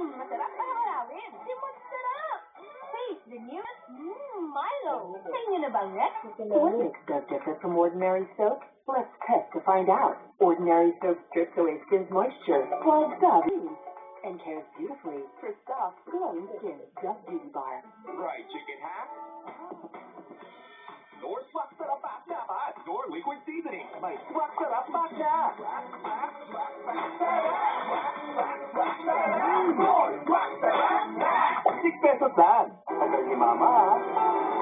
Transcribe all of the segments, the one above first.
Masarap na namin. Di masarap. Taste the new Milo. Sa inyo na ba ang next? What makes Dove different from ordinary soap? Let's test to find out. Ordinary soap strips away skin's moisture, while Dove and cares beautifully for soft, glowing skin. Dove Beauty Bar. Fried chicken hat? Nor's Swak Sarap Pack na ba? Nor liquid seasoning. May Swak Sarap Pack na. Nor's Swak Sarap Pack. 6 pesos lang. Tagal ni Mama, ha?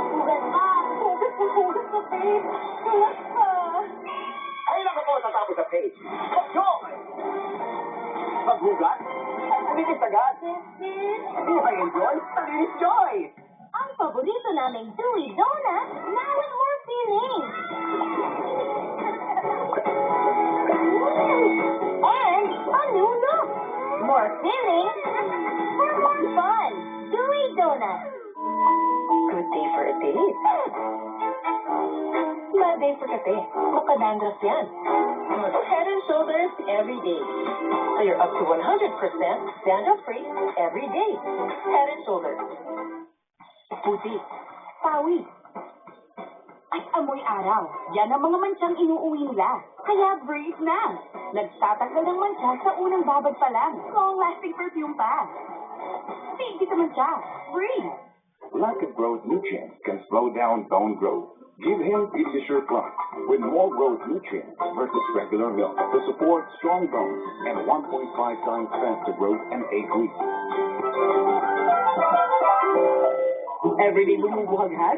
Hugas pa. Hugas pa, babe. Hugas pa. Ay, naku po, tatapos sa page. Go! Paghugas? Malinis agad. Buhay enjoy, malinis joy. Ang paborito naming Dewy Donut, now with more filling. And a new look. More filling for more fun. Dewy Donut. Good day for a date. Bad day for a date. Makadandras yan. Head and Shoulders every day. So you're up to 100% dandruff-free every day. Head and Shoulders. Puti. Pawi. At amoy araw. Yan ang mga mansyang inuuwi nila. Kaya breathe na. Nagtatanggal ng mansya sa unang babad pa lang. Long-lasting perfume pa. Tigit naman siya. Breathe. Lack of growth nutrients can slow down bone growth. Give him Pediasure Plus with more growth nutrients versus regular milk to support strong bones and 1.5 times faster growth in 8 weeks. Everyday bumubuhaghag?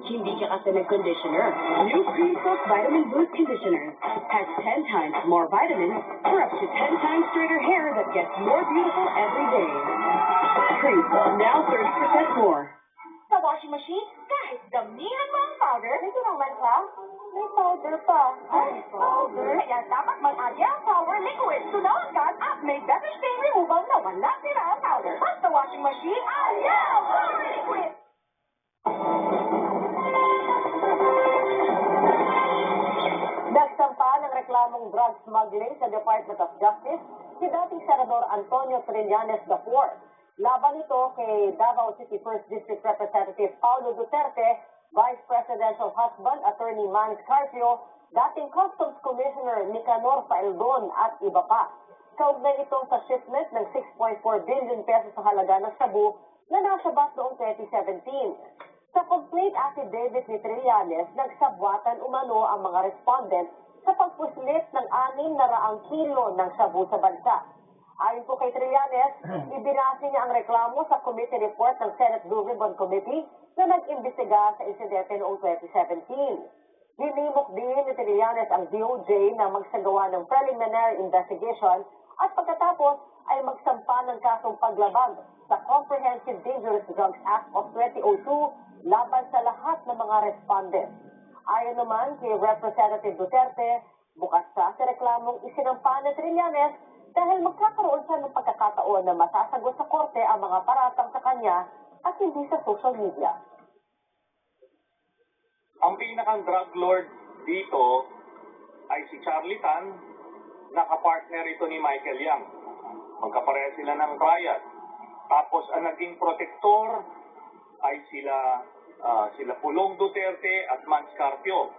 Hindi ka kasi nag-conditioner. New Cream Silk Vitamin Boost Conditioner has 10 times more vitamins for up to 10 times straighter hair that gets more beautiful every day. Cream Silk, now 30% more. Sa washing machine, kahit damihan mo ang powder, ito naman siya. May powder pa. Ay, powder. Kaya dapat mag-adya ang Power Liquid. Tunaw agad at may better stain removal na wala sila ang powder. Basta washing machine, adya ang Power Liquid! Nagsampa ng reklamong drug smuggling sa Department of Justice si dating Senador Antonio Trillanes IV. Laban ito kay Davao City 1st District Representative Paulo Duterte, Vice Presidential Husband Attorney Manny Carpio, dating Customs Commissioner Nicanor Paeldon at iba pa. Kaugnay ito sa shipment ng 6.4 billion pesos sa halaga ng shabu na nasabat noong 2017. Sa complaint affidavit ni Trillanes, nagsabwatan umano ang mga respondent sa pagpuslit ng 600 kilo ng shabu sa bansa. Ayon po kay Trillanes, ibinase niya ang reklamo sa committee report ng Senate Blue Ribbon Committee na nag-imbestiga sa insidente noong 2017. Hinimok din ni Trillanes ang DOJ na magsagawa ng preliminary investigation at pagkatapos ay magsampa ng kasong paglabag sa Comprehensive Dangerous Drugs Act of 2002 laban sa lahat ng mga respondents. Ayon naman kay Representative Duterte, bukas sa reklamong isinampa ni Trillanes dahil magkakaroon siya ng pagkakataon na masasagot sa korte ang mga paratang sa kanya at hindi sa social media. Ang pinakang drug lord dito ay si Charlie Tan, nakapartner ito ni Michael Yang. Magkapareha sila ng triad. Tapos ang naging protektor ay sila Pulong Duterte at Mans Carpio.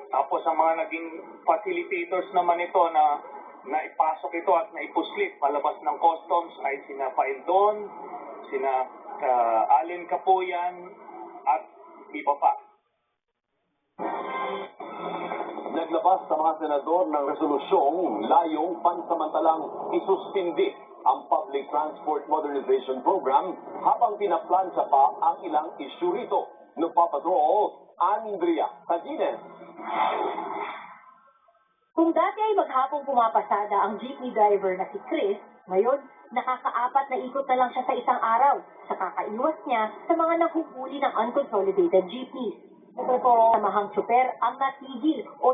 Tapos ang mga naging facilitators naman ito na ipasok ito at naipuslit palabas ng customs ay sina Paeldon, sina Allen Capuyan at iba pa. Naglabas sa mga senador ng resolusyong layong pansamantalang isuspindi ang Public Transport Modernization Program habang pinaplansya pa ang ilang isyu rito. Nagpapatrol, Andrea Tagines. Kung dati ay maghapong pumapasada ang jeepney driver na si Chris, ngayon, nakakaapat na ikot na lang siya sa isang araw sa kakaiwas niya sa mga nahuhuli ng unconsolidated jeepneys. Ito po, samahang tsuper ang natigil o